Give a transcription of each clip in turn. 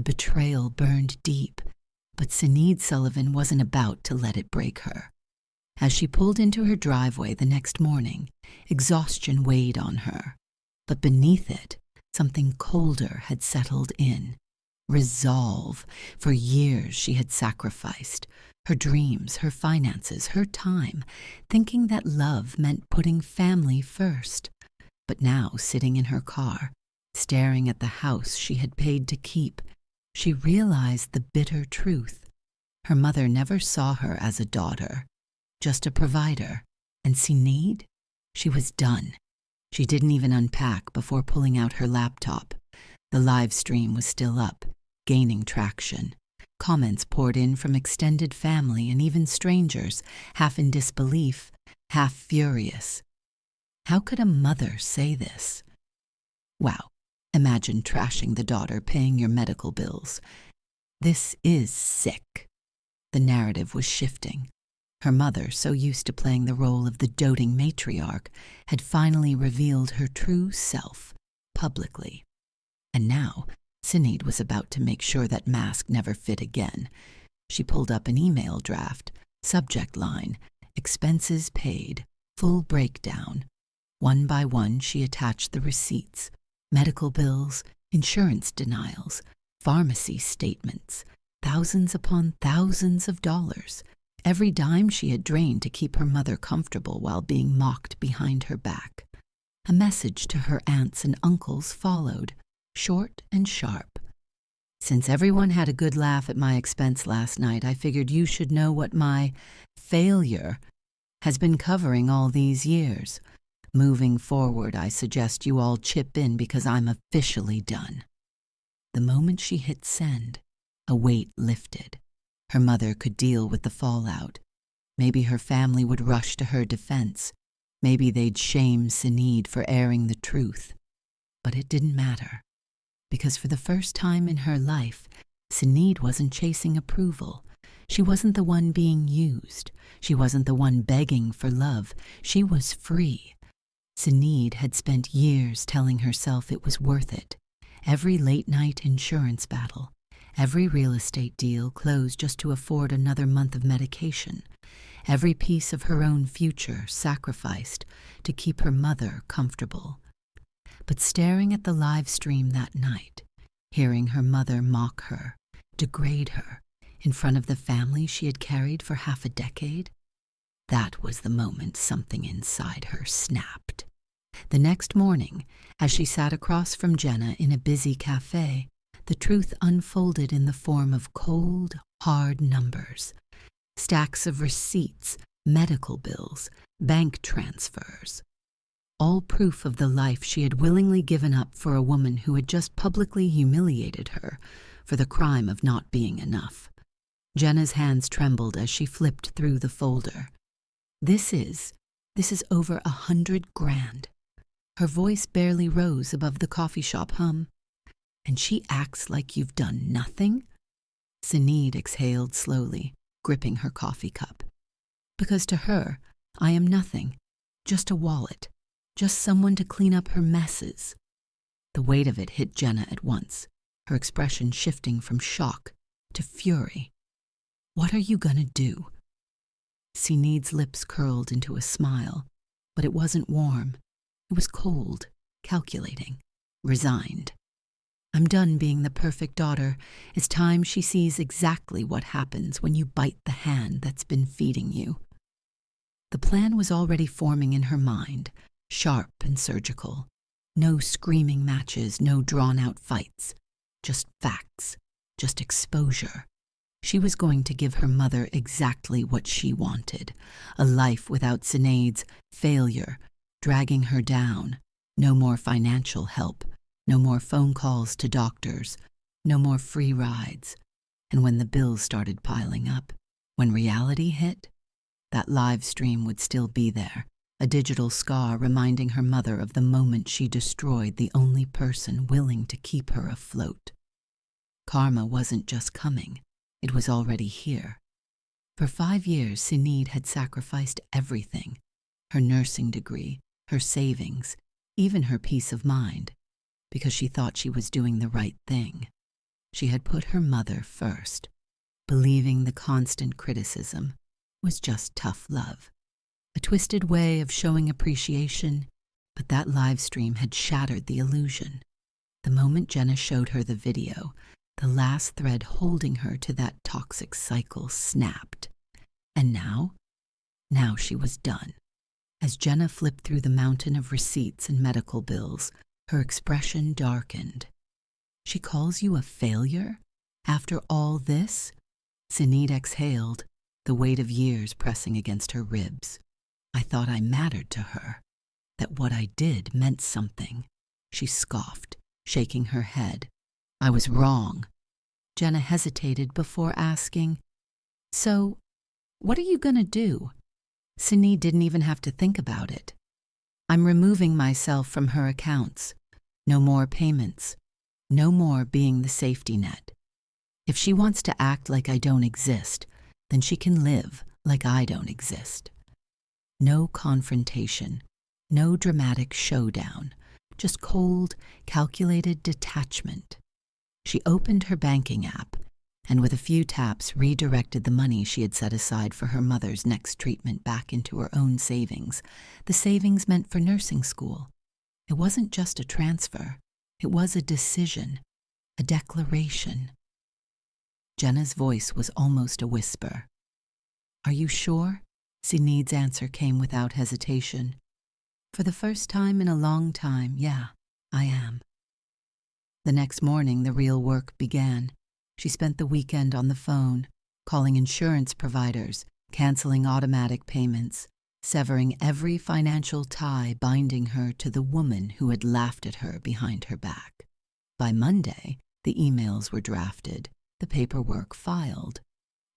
The betrayal burned deep, but Sinead Sullivan wasn't about to let it break her. As she pulled into her driveway the next morning, exhaustion weighed on her. But beneath it, something colder had settled in. Resolve. For years she had sacrificed her dreams, her finances, her time, thinking that love meant putting family first. But now, sitting in her car, staring at the house she had paid to keep, she realized the bitter truth. Her mother never saw her as a daughter, just a provider. And Sinead? She was done. She didn't even unpack before pulling out her laptop. The live stream was still up, gaining traction. Comments poured in from extended family and even strangers, half in disbelief, half furious. How could a mother say this? Wow, imagine trashing the daughter paying your medical bills. This is sick. The narrative was shifting. Her mother, so used to playing the role of the doting matriarch, had finally revealed her true self, publicly. And now, Sinead was about to make sure that mask never fit again. She pulled up an email draft, subject line, expenses paid, full breakdown. One by one she attached the receipts, medical bills, insurance denials, pharmacy statements, thousands upon thousands of dollars. Every dime she had drained to keep her mother comfortable while being mocked behind her back. A message to her aunts and uncles followed, short and sharp. Since everyone had a good laugh at my expense last night, I figured you should know what my failure has been covering all these years. Moving forward, I suggest you all chip in because I'm officially done. The moment she hit send, a weight lifted. Her mother could deal with the fallout. Maybe her family would rush to her defense. Maybe they'd shame Sinead for airing the truth. But it didn't matter. Because for the first time in her life, Sinead wasn't chasing approval. She wasn't the one being used. She wasn't the one begging for love. She was free. Sinead had spent years telling herself it was worth it. Every late-night insurance battle, every real estate deal closed just to afford another month of medication, every piece of her own future sacrificed to keep her mother comfortable. But staring at the live stream that night, hearing her mother mock her, degrade her, in front of the family she had carried for half a decade, that was the moment something inside her snapped. The next morning, as she sat across from Jenna in a busy cafe, the truth unfolded in the form of cold, hard numbers. Stacks of receipts, medical bills, bank transfers. All proof of the life she had willingly given up for a woman who had just publicly humiliated her for the crime of not being enough. Jenna's hands trembled as she flipped through the folder. This is over $100,000. Her voice barely rose above the coffee shop hum. And she acts like you've done nothing? Sinead exhaled slowly, gripping her coffee cup. Because to her, I am nothing, just a wallet, just someone to clean up her messes. The weight of it hit Jenna at once, her expression shifting from shock to fury. What are you gonna do? Sinead's lips curled into a smile, but it wasn't warm. It was cold, calculating, resigned. I'm done being the perfect daughter. It's time she sees exactly what happens when you bite the hand that's been feeding you. The plan was already forming in her mind, sharp and surgical. No screaming matches, no drawn-out fights. Just facts, just exposure. She was going to give her mother exactly what she wanted, a life without Sinead's failure, dragging her down, no more financial help, no more phone calls to doctors, no more free rides. And when the bills started piling up, when reality hit, that live stream would still be there, a digital scar reminding her mother of the moment she destroyed the only person willing to keep her afloat. Karma wasn't just coming, it was already here. For 5 years, Sinead had sacrificed everything, her nursing degree, her savings, even her peace of mind, because she thought she was doing the right thing. She had put her mother first, believing the constant criticism was just tough love, a twisted way of showing appreciation, but that live stream had shattered the illusion. The moment Jenna showed her the video, the last thread holding her to that toxic cycle snapped. And now she was done. As Jenna flipped through the mountain of receipts and medical bills, her expression darkened. "She calls you a failure? After all this?" Sinead exhaled, the weight of years pressing against her ribs. "I thought I mattered to her, that what I did meant something." She scoffed, shaking her head. "I was wrong." Jenna hesitated before asking, "So, what are you gonna do?" Sinead didn't even have to think about it. "I'm removing myself from her accounts. No more payments. No more being the safety net. If she wants to act like I don't exist, then she can live like I don't exist." No confrontation, no dramatic showdown, just cold, calculated detachment. She opened her banking app and with a few taps redirected the money she had set aside for her mother's next treatment back into her own savings, the savings meant for nursing school. It wasn't just a transfer, it was a decision, a declaration. Jenna's voice was almost a whisper. "Are you sure?" Sinead's answer came without hesitation. "For the first time in a long time, yeah, I am." The next morning, the real work began. She spent the weekend on the phone, calling insurance providers, canceling automatic payments, severing every financial tie binding her to the woman who had laughed at her behind her back. By Monday, the emails were drafted, the paperwork filed.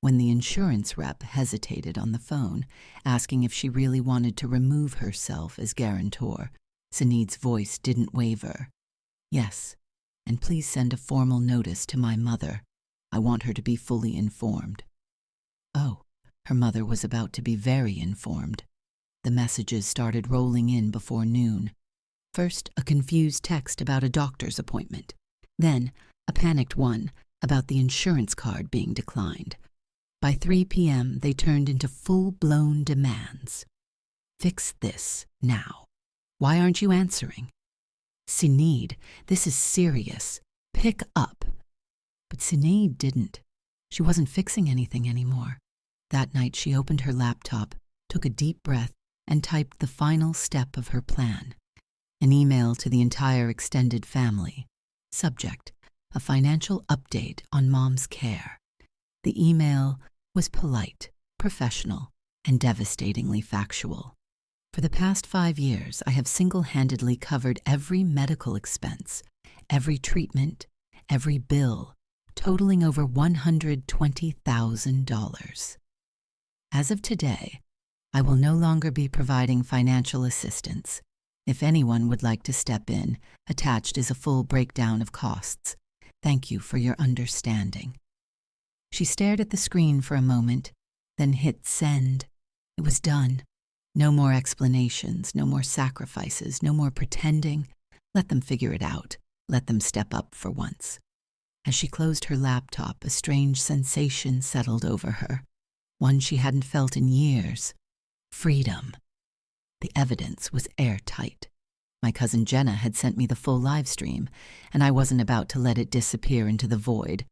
When the insurance rep hesitated on the phone, asking if she really wanted to remove herself as guarantor, Sinead's voice didn't waver. "Yes, and please send a formal notice to my mother. I want her to be fully informed." Oh, her mother was about to be very informed. The messages started rolling in before noon. First, a confused text about a doctor's appointment. Then, a panicked one about the insurance card being declined. By 3 p.m., they turned into full-blown demands. "Fix this, now. Why aren't you answering? Sinead, this is serious. Pick up." But Sinead didn't. She wasn't fixing anything anymore. That night, she opened her laptop, took a deep breath, and typed the final step of her plan. An email to the entire extended family. Subject: a financial update on Mom's care. The email was polite, professional, and devastatingly factual. "For the past 5 years, I have single-handedly covered every medical expense, every treatment, every bill, totaling over $120,000. As of today, I will no longer be providing financial assistance. If anyone would like to step in, attached is a full breakdown of costs. Thank you for your understanding." She stared at the screen for a moment, then hit send. It was done. No more explanations, no more sacrifices, no more pretending. Let them figure it out. Let them step up for once. As she closed her laptop, a strange sensation settled over her, one she hadn't felt in years. Freedom. The evidence was airtight. My cousin Jenna had sent me the full live stream, and I wasn't about to let it disappear into the void.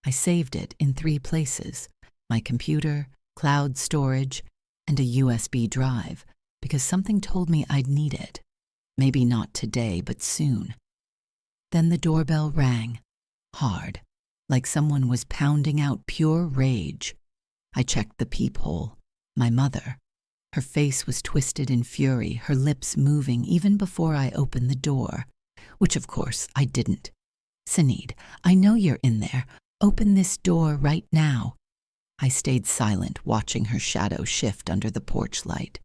I saved it in 3 places: my computer, cloud storage, and a USB drive, because something told me I'd need it. Maybe not today, but soon. Then the doorbell rang, hard, like someone was pounding out pure rage. I checked the peephole. My mother. Her face was twisted in fury, her lips moving even before I opened the door, which of course I didn't. "Sinead, I know you're in there. Open this door right now." I stayed silent, watching her shadow shift under the porch light.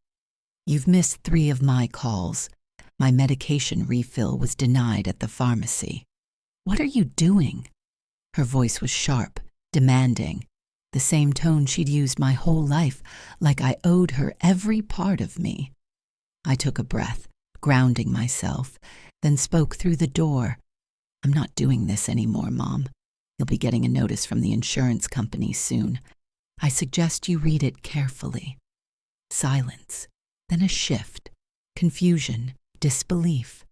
"You've missed 3 of my calls. My medication refill was denied at the pharmacy." "What are you doing?" Her voice was sharp, demanding, the same tone she'd used my whole life, like I owed her every part of me. I took a breath, grounding myself, then spoke through the door. "I'm not doing this anymore, Mom. You'll be getting a notice from the insurance company soon. I suggest you read it carefully. Silence, then a shift, confusion, disbelief.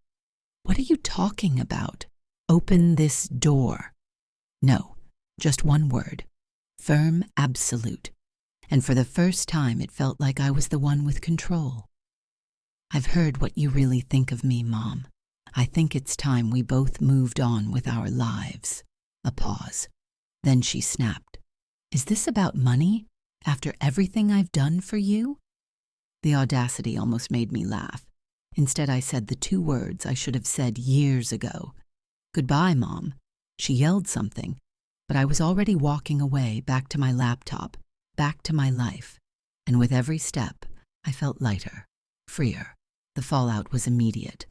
What are you talking about? Open this door. No, just one word. Firm absolute. And for the first time, it felt like I was the one with control. I've heard what you really think of me, Mom. I think it's time we both moved on with our lives. A pause. Then she snapped. Is this about money? After everything I've done for you? The audacity almost made me laugh. Instead, I said the two words I should have said years ago. Goodbye, Mom. She yelled something, but I was already walking away, back to my laptop, back to my life. And with every step, I felt lighter, freer. The fallout was immediate.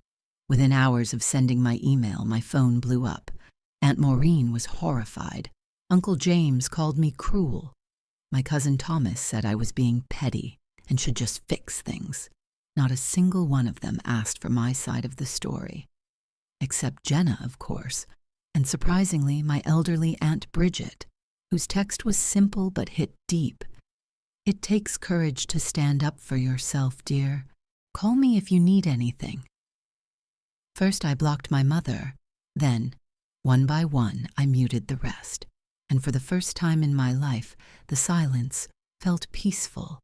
Within hours of sending my email, my phone blew up. Aunt Maureen was horrified. Uncle James called me cruel. My cousin Thomas said I was being petty and should just fix things. Not a single one of them asked for my side of the story. Except Jenna, of course, and surprisingly, my elderly Aunt Bridget, whose text was simple but hit deep. It takes courage to stand up for yourself, dear. Call me if you need anything. First, I blocked my mother. Then, one by one, I muted the rest. And for the first time in my life, the silence felt peaceful.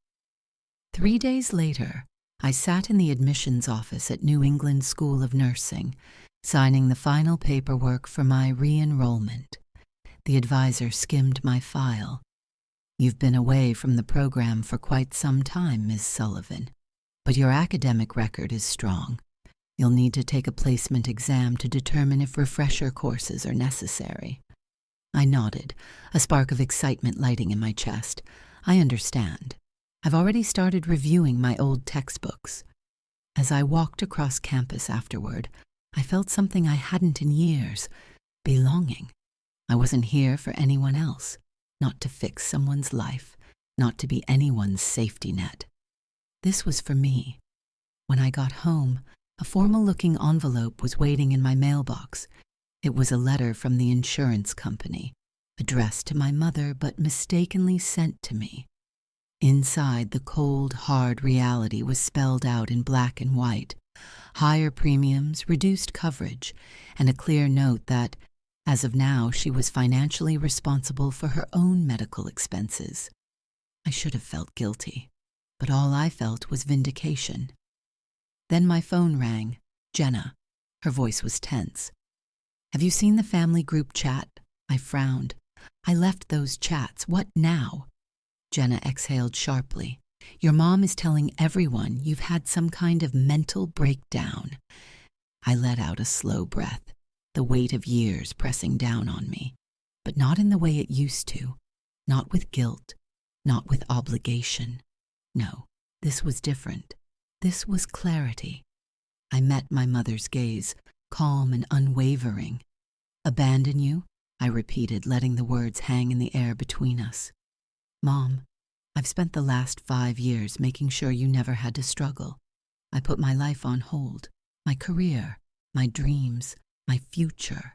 3 days later, I sat in the admissions office at New England School of Nursing, signing the final paperwork for my re-enrollment. The advisor skimmed my file. You've been away from the program for quite some time, Ms. Sullivan, but your academic record is strong. You'll need to take a placement exam to determine if refresher courses are necessary. I nodded, a spark of excitement lighting in my chest. I understand. I've already started reviewing my old textbooks. As I walked across campus afterward, I felt something I hadn't in years, belonging. I wasn't here for anyone else, not to fix someone's life, not to be anyone's safety net. This was for me. When I got home, a formal-looking envelope was waiting in my mailbox. It was a letter from the insurance company, addressed to my mother but mistakenly sent to me. Inside, the cold, hard reality was spelled out in black and white. Higher premiums, reduced coverage, and a clear note that, as of now, she was financially responsible for her own medical expenses. I should have felt guilty, but all I felt was vindication. Then my phone rang. Jenna. Her voice was tense. Have you seen the family group chat? I frowned. I left those chats. What now? Jenna exhaled sharply. Your mom is telling everyone you've had some kind of mental breakdown. I let out a slow breath, the weight of years pressing down on me, but not in the way it used to, not with guilt, not with obligation. No, this was different. This was clarity. I met my mother's gaze, calm and unwavering. Abandon you? I repeated, letting the words hang in the air between us. Mom, I've spent the last 5 years making sure you never had to struggle. I put my life on hold, my career, my dreams, my future.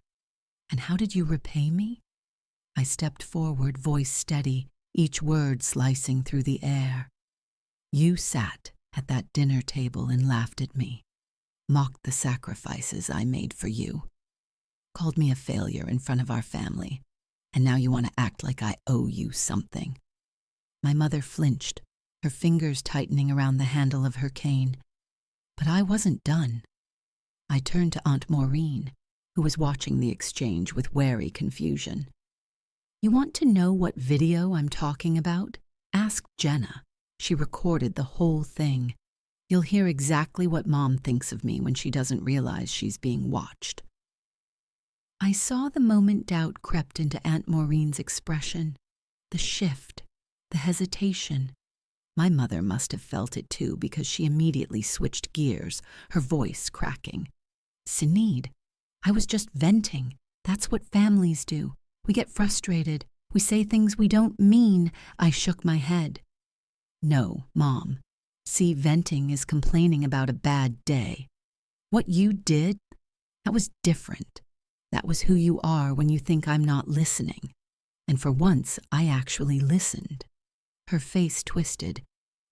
And how did you repay me? I stepped forward, voice steady, each word slicing through the air. You sat at that dinner table and laughed at me, mocked the sacrifices I made for you, called me a failure in front of our family, and now you want to act like I owe you something. My mother flinched, her fingers tightening around the handle of her cane. But I wasn't done. I turned to Aunt Maureen, who was watching the exchange with wary confusion. You want to know what video I'm talking about? Ask Jenna. She recorded the whole thing. You'll hear exactly what Mom thinks of me when she doesn't realize she's being watched. I saw the moment doubt crept into Aunt Maureen's expression, the shift, the hesitation. My mother must have felt it too, because she immediately switched gears, her voice cracking. Sinead, I was just venting. That's what families do. We get frustrated. We say things we don't mean. I shook my head. No, Mom. See, venting is complaining about a bad day. What you did, that was different. That was who you are when you think I'm not listening. And for once, I actually listened. Her face twisted,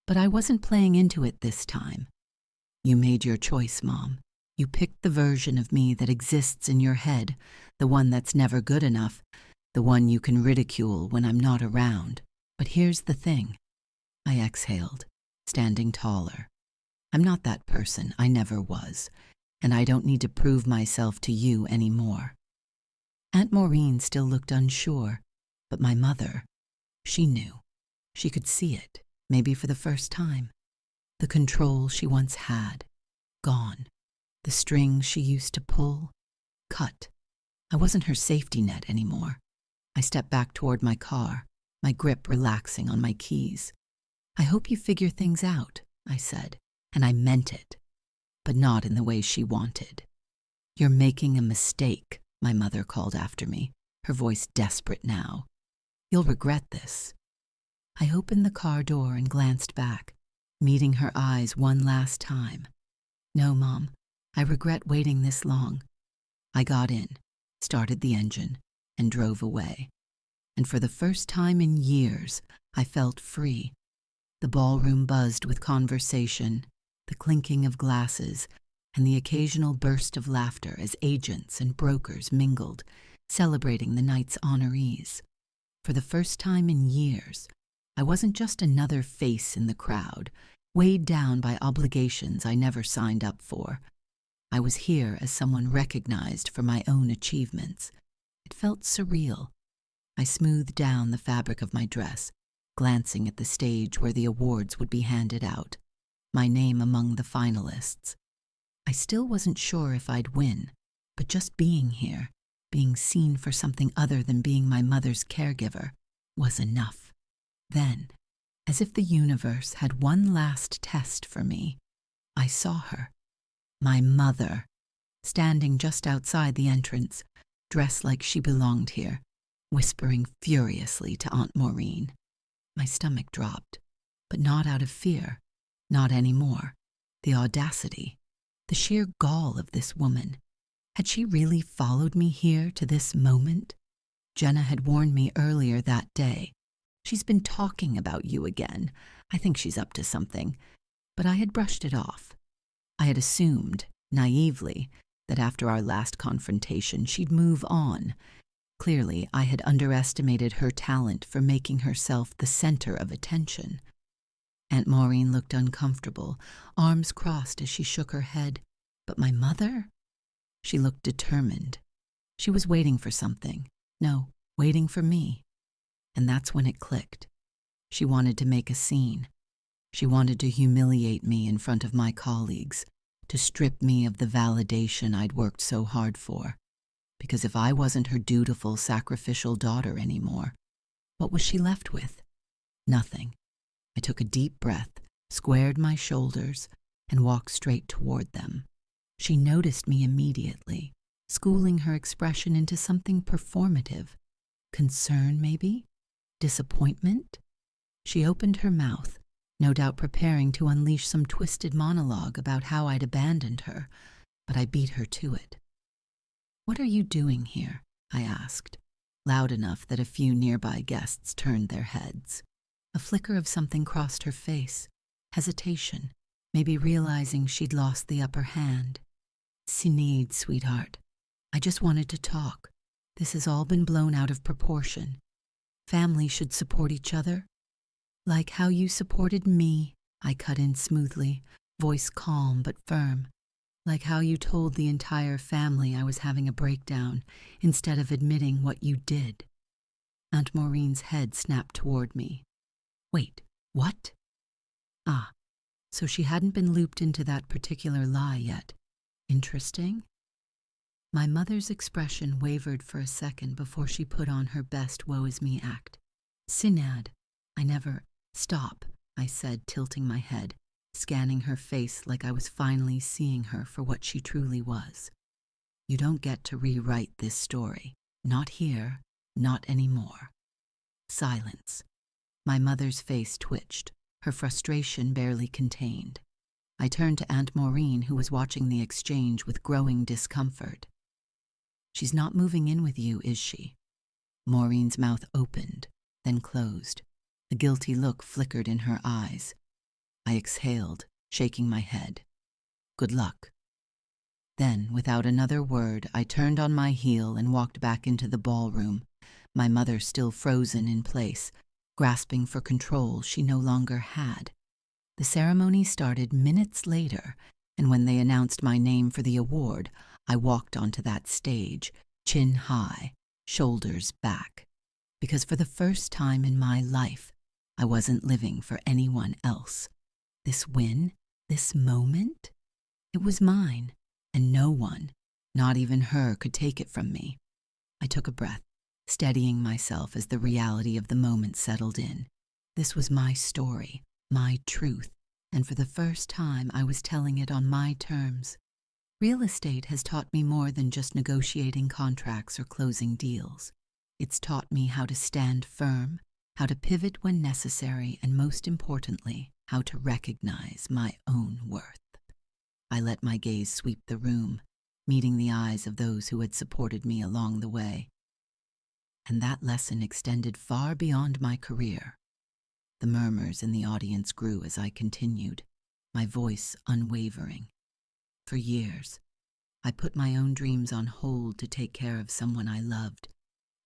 but I wasn't playing into it this time. You made your choice, Mom. You picked the version of me that exists in your head, the one that's never good enough, the one you can ridicule when I'm not around. But here's the thing. I exhaled, standing taller. I'm not that person. I never was. And I don't need to prove myself to you anymore. Aunt Maureen still looked unsure, but my mother, she knew. She could see it, maybe for the first time. The control she once had, gone. The strings she used to pull, cut. I wasn't her safety net anymore. I stepped back toward my car, my grip relaxing on my keys. I hope you figure things out, I said, and I meant it, but not in the way she wanted. You're making a mistake, my mother called after me, her voice desperate now. You'll regret this. I opened the car door and glanced back, meeting her eyes one last time. No, Mom, I regret waiting this long. I got in, started the engine, and drove away. And for the first time in years, I felt free. The ballroom buzzed with conversation, the clinking of glasses, and the occasional burst of laughter as agents and brokers mingled, celebrating the night's honorees. For the first time in years, I wasn't just another face in the crowd, weighed down by obligations I never signed up for. I was here as someone recognized for my own achievements. It felt surreal. I smoothed down the fabric of my dress, glancing at the stage where the awards would be handed out, my name among the finalists. I still wasn't sure if I'd win, but just being here, being seen for something other than being my mother's caregiver, was enough. Then, as if the universe had one last test for me, I saw her. My mother, standing just outside the entrance, dressed like she belonged here, whispering furiously to Aunt Maureen. My stomach dropped, but not out of fear, not anymore. The audacity, the sheer gall of this woman. Had she really followed me here to this moment? Jenna had warned me earlier that day. She's been talking about you again. I think she's up to something. But I had brushed it off. I had assumed, naively, that after our last confrontation she'd move on. Clearly, I had underestimated her talent for making herself the center of attention. Aunt Maureen looked uncomfortable, arms crossed as she shook her head. But my mother? She looked determined. She was waiting for something. No, waiting for me. And that's when it clicked. She wanted to make a scene. She wanted to humiliate me in front of my colleagues, to strip me of the validation I'd worked so hard for. Because if I wasn't her dutiful, sacrificial daughter anymore, what was she left with? Nothing. I took a deep breath, squared my shoulders, and walked straight toward them. She noticed me immediately, schooling her expression into something performative. Concern, maybe? Disappointment? She opened her mouth, no doubt preparing to unleash some twisted monologue about how I'd abandoned her, but I beat her to it. "What are you doing here?" I asked, loud enough that a few nearby guests turned their heads. A flicker of something crossed her face, hesitation, maybe realizing she'd lost the upper hand. "Sinead, sweetheart, I just wanted to talk. This has all been blown out of proportion. Family should support each other. Like how you supported me," I cut in smoothly, voice calm but firm. "Like how you told the entire family I was having a breakdown instead of admitting what you did." Aunt Maureen's head snapped toward me. "Wait, what?" Ah, so she hadn't been looped into that particular lie yet. Interesting. My mother's expression wavered for a second before she put on her best woe-is-me act. "Sinead, I never—" "Stop," I said, tilting my head, scanning her face like I was finally seeing her for what she truly was. "You don't get to rewrite this story. Not here, not anymore." Silence. My mother's face twitched, her frustration barely contained. I turned to Aunt Maureen, who was watching the exchange with growing discomfort. She's not moving in with you, is she?" Maureen's mouth opened, then closed. A guilty look flickered in her eyes. I exhaled, shaking my head. "Good luck." Then, without another word, I turned on my heel and walked back into the ballroom, my mother still frozen in place, grasping for control she no longer had. The ceremony started minutes later, and when they announced my name for the award, I walked onto that stage, chin high, shoulders back, because for the first time in my life, I wasn't living for anyone else. This win, this moment, it was mine, and no one, not even her, could take it from me. I took a breath, steadying myself as the reality of the moment settled in. This was my story, my truth, and for the first time I was telling it on my terms. Real estate has taught me more than just negotiating contracts or closing deals. It's taught me how to stand firm, how to pivot when necessary, and most importantly, how to recognize my own worth. I let my gaze sweep the room, meeting the eyes of those who had supported me along the way. And that lesson extended far beyond my career. The murmurs in the audience grew as I continued, my voice unwavering. For years, I put my own dreams on hold to take care of someone I loved,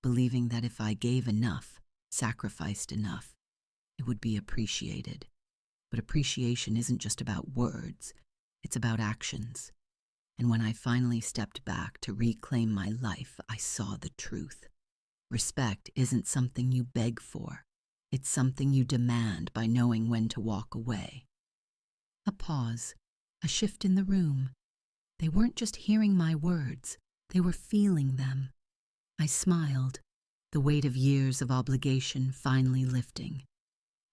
believing that if I gave enough, sacrificed enough, it would be appreciated. But appreciation isn't just about words, it's about actions. And when I finally stepped back to reclaim my life, I saw the truth. Respect isn't something you beg for. It's something you demand by knowing when to walk away. A pause, a shift in the room. They weren't just hearing my words, they were feeling them. I smiled, the weight of years of obligation finally lifting.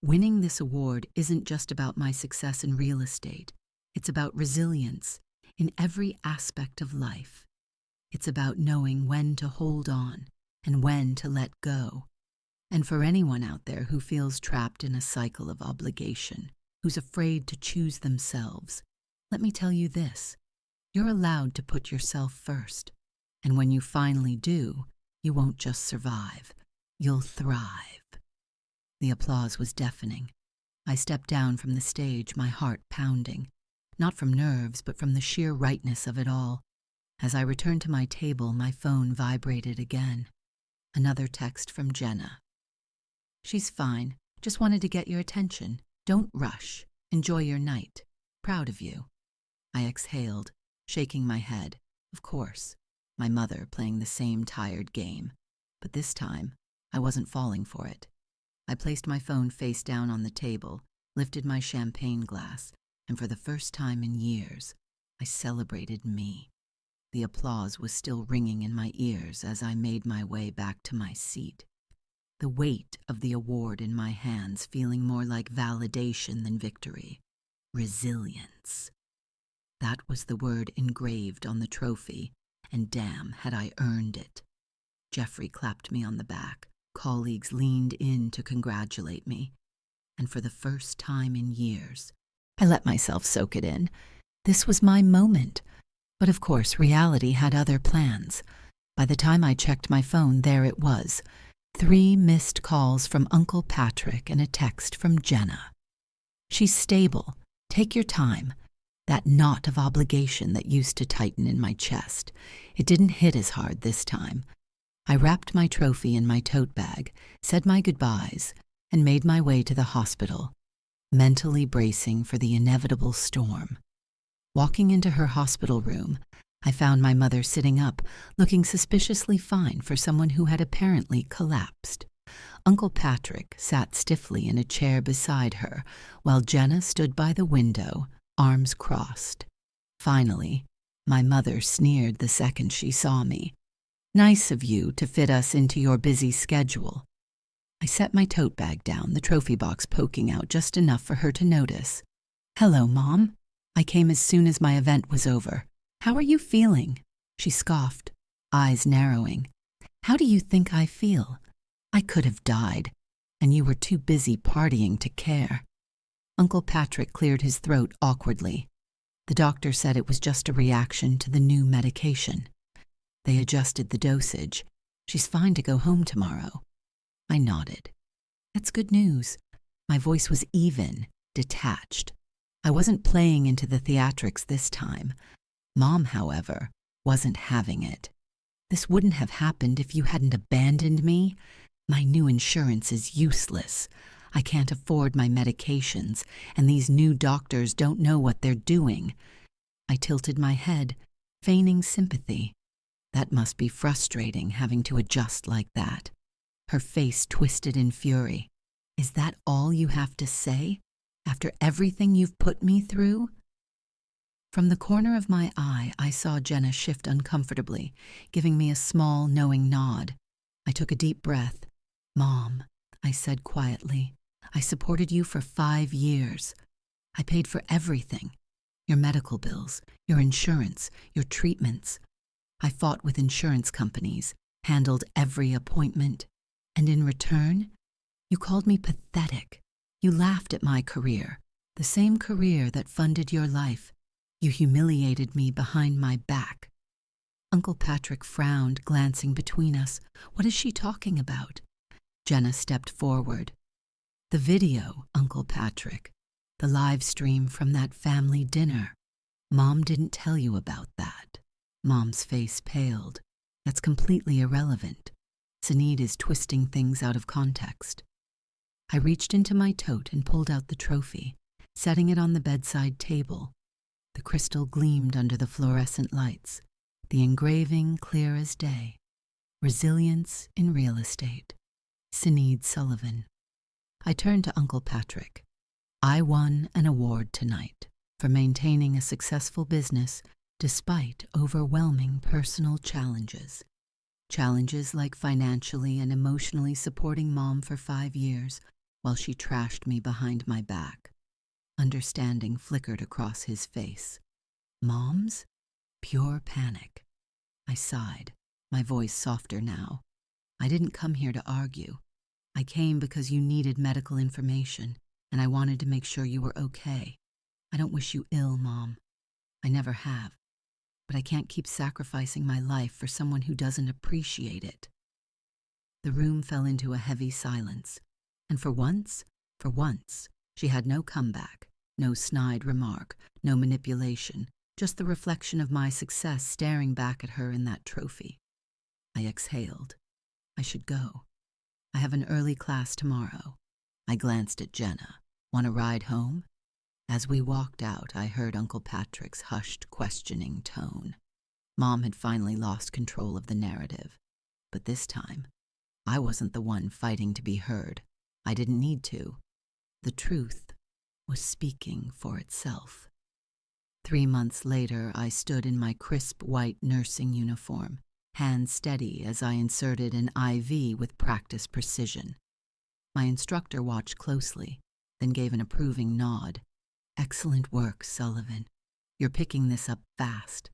Winning this award isn't just about my success in real estate. It's about resilience in every aspect of life. It's about knowing when to hold on and when to let go. And for anyone out there who feels trapped in a cycle of obligation, who's afraid to choose themselves, let me tell you this. You're allowed to put yourself first. And when you finally do, you won't just survive. You'll thrive. The applause was deafening. I stepped down from the stage, my heart pounding, not from nerves, but from the sheer rightness of it all. As I returned to my table, my phone vibrated again. Another text from Jenna. "She's fine. Just wanted to get your attention. Don't rush. Enjoy your night. Proud of you." I exhaled, shaking my head. Of course, my mother playing the same tired game. But this time, I wasn't falling for it. I placed my phone face down on the table, lifted my champagne glass, and for the first time in years, I celebrated me. The applause was still ringing in my ears as I made my way back to my seat. The weight of the award in my hands feeling more like validation than victory. Resilience. That was the word engraved on the trophy, and damn, had I earned it. Jeffrey clapped me on the back. Colleagues leaned in to congratulate me. And for the first time in years, I let myself soak it in. This was my moment. But of course, reality had other plans. By the time I checked my phone, there it was. 3 missed calls from Uncle Patrick and a text from Jenna. "She's stable. Take your time." That knot of obligation that used to tighten in my chest. It didn't hit as hard this time. I wrapped my trophy in my tote bag, said my goodbyes, and made my way to the hospital, mentally bracing for the inevitable storm. Walking into her hospital room, I found my mother sitting up, looking suspiciously fine for someone who had apparently collapsed. Uncle Patrick sat stiffly in a chair beside her, while Jenna stood by the window, arms crossed. Finally, my mother sneered the second she saw me. "Nice of you to fit us into your busy schedule." I set my tote bag down, the trophy box poking out just enough for her to notice. "Hello, Mom. I came as soon as my event was over. How are you feeling?" She scoffed, eyes narrowing. "How do you think I feel? I could have died, and you were too busy partying to care." Uncle Patrick cleared his throat awkwardly. The doctor said it was just a reaction to the new medication. They adjusted the dosage. She's fine to go home tomorrow. I nodded. That's good news. My voice was even, detached. I wasn't playing into the theatrics this time. Mom, however, wasn't having it. This wouldn't have happened if you hadn't abandoned me. My new insurance is useless. I can't afford my medications, and these new doctors don't know what they're doing. I tilted my head, feigning sympathy. That must be frustrating, having to adjust like that. Her face twisted in fury. Is that all you have to say? After everything you've put me through? From the corner of my eye, I saw Jenna shift uncomfortably, giving me a small, knowing nod. I took a deep breath. Mom, I said quietly, I supported you for 5 years. I paid for everything. Your medical bills, your insurance, your treatments. I fought with insurance companies, handled every appointment. And in return, you called me pathetic. You laughed at my career, the same career that funded your life. You humiliated me behind my back. Uncle Patrick frowned, glancing between us. What is she talking about? Jenna stepped forward. The video, Uncle Patrick. The live stream from that family dinner. Mom didn't tell you about that. Mom's face paled. That's completely irrelevant. Sinead is twisting things out of context. I reached into my tote and pulled out the trophy, setting it on the bedside table. The crystal gleamed under the fluorescent lights, the engraving clear as day. Resilience in real estate. Sinead Sullivan. I turned to Uncle Patrick. I won an award tonight for maintaining a successful business despite overwhelming personal challenges. Challenges like financially and emotionally supporting Mom for 5 years while she trashed me behind my back. Understanding flickered across his face. Mom's? Pure panic. I sighed, my voice softer now. I didn't come here to argue. I came because you needed medical information, and I wanted to make sure you were okay. I don't wish you ill, Mom. I never have. But I can't keep sacrificing my life for someone who doesn't appreciate it. The room fell into a heavy silence, and for once, she had no comeback, no snide remark, no manipulation, just the reflection of my success staring back at her in that trophy. I exhaled. I should go. I have an early class tomorrow. I glanced at Jenna. Want a ride home? As we walked out, I heard Uncle Patrick's hushed, questioning tone. Mom had finally lost control of the narrative. But this time, I wasn't the one fighting to be heard. I didn't need to. The truth was speaking for itself. 3 months later, I stood in my crisp white nursing uniform, hands steady as I inserted an IV with practiced precision. My instructor watched closely, then gave an approving nod. Excellent work, Sullivan. You're picking this up fast.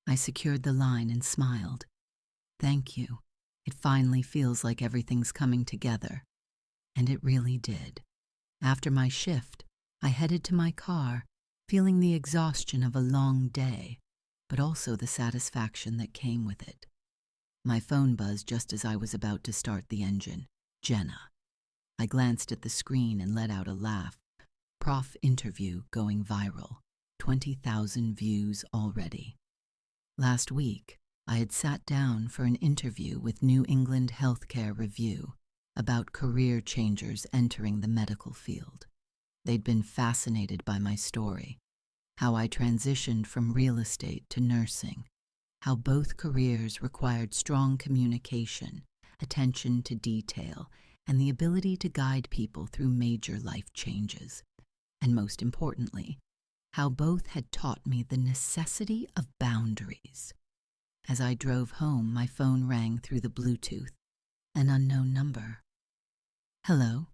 I secured the line and smiled. Thank you. It finally feels like everything's coming together. And it really did. After my shift, I headed to my car, feeling the exhaustion of a long day, but also the satisfaction that came with it. My phone buzzed just as I was about to start the engine. Jenna. I glanced at the screen and let out a laugh. Prof interview going viral. 20,000 views already. Last week, I had sat down for an interview with New England Healthcare Review about career changers entering the medical field. They'd been fascinated by my story, how I transitioned from real estate to nursing, how both careers required strong communication, attention to detail, and the ability to guide people through major life changes. And most importantly, how both had taught me the necessity of boundaries. As I drove home, my phone rang through the Bluetooth. An unknown number. Hello?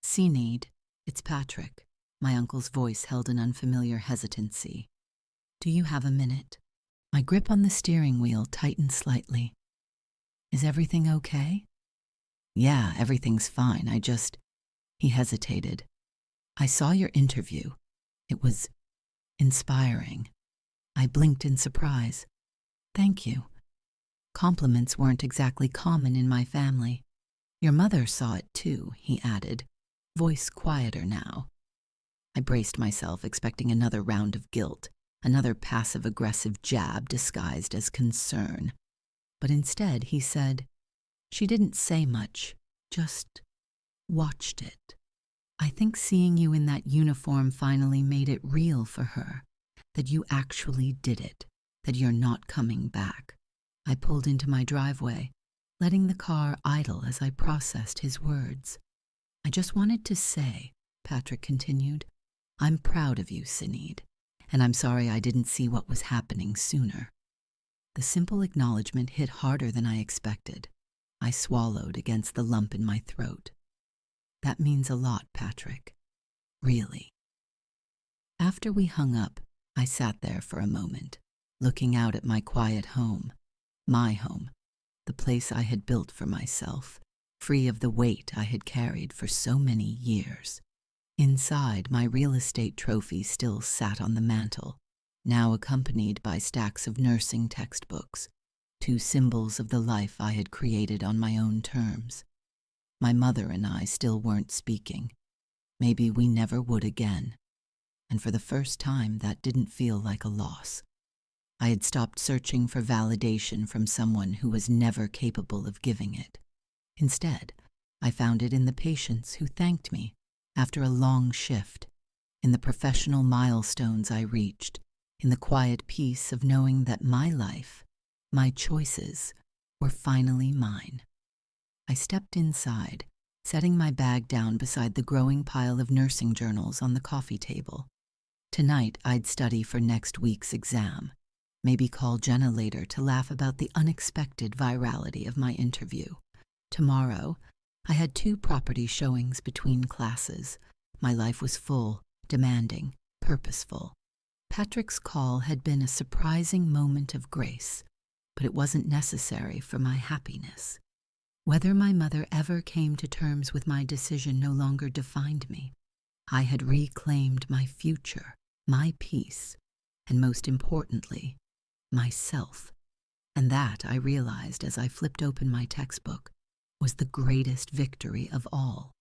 Sinead, it's Patrick. My uncle's voice held an unfamiliar hesitancy. Do you have a minute? My grip on the steering wheel tightened slightly. Is everything okay? Yeah, everything's fine. He hesitated. I saw your interview. It was inspiring. I blinked in surprise. Thank you. Compliments weren't exactly common in my family. Your mother saw it too, he added, voice quieter now. I braced myself, expecting another round of guilt, another passive-aggressive jab disguised as concern. But instead, he said, "She didn't say much, just watched it. I think seeing you in that uniform finally made it real for her, that you actually did it, that you're not coming back." I pulled into my driveway, letting the car idle as I processed his words. "I just wanted to say," Patrick continued, "I'm proud of you, Sinead, and I'm sorry I didn't see what was happening sooner." The simple acknowledgement hit harder than I expected. I swallowed against the lump in my throat. "That means a lot, Patrick. Really." After we hung up, I sat there for a moment, looking out at my quiet home, my home, the place I had built for myself, free of the weight I had carried for so many years. Inside, my real estate trophy still sat on the mantel, now accompanied by stacks of nursing textbooks, two symbols of the life I had created on my own terms. My mother and I still weren't speaking. Maybe we never would again. And for the first time, that didn't feel like a loss. I had stopped searching for validation from someone who was never capable of giving it. Instead, I found it in the patients who thanked me after a long shift, in the professional milestones I reached, in the quiet peace of knowing that my life, my choices, were finally mine. I stepped inside, setting my bag down beside the growing pile of nursing journals on the coffee table. Tonight, I'd study for next week's exam, maybe call Jenna later to laugh about the unexpected virality of my interview. Tomorrow, I had 2 property showings between classes. My life was full, demanding, purposeful. Patrick's call had been a surprising moment of grace, but it wasn't necessary for my happiness. Whether my mother ever came to terms with my decision no longer defined me. I had reclaimed my future, my peace, and most importantly, myself. And that, I realized as I flipped open my textbook, was the greatest victory of all.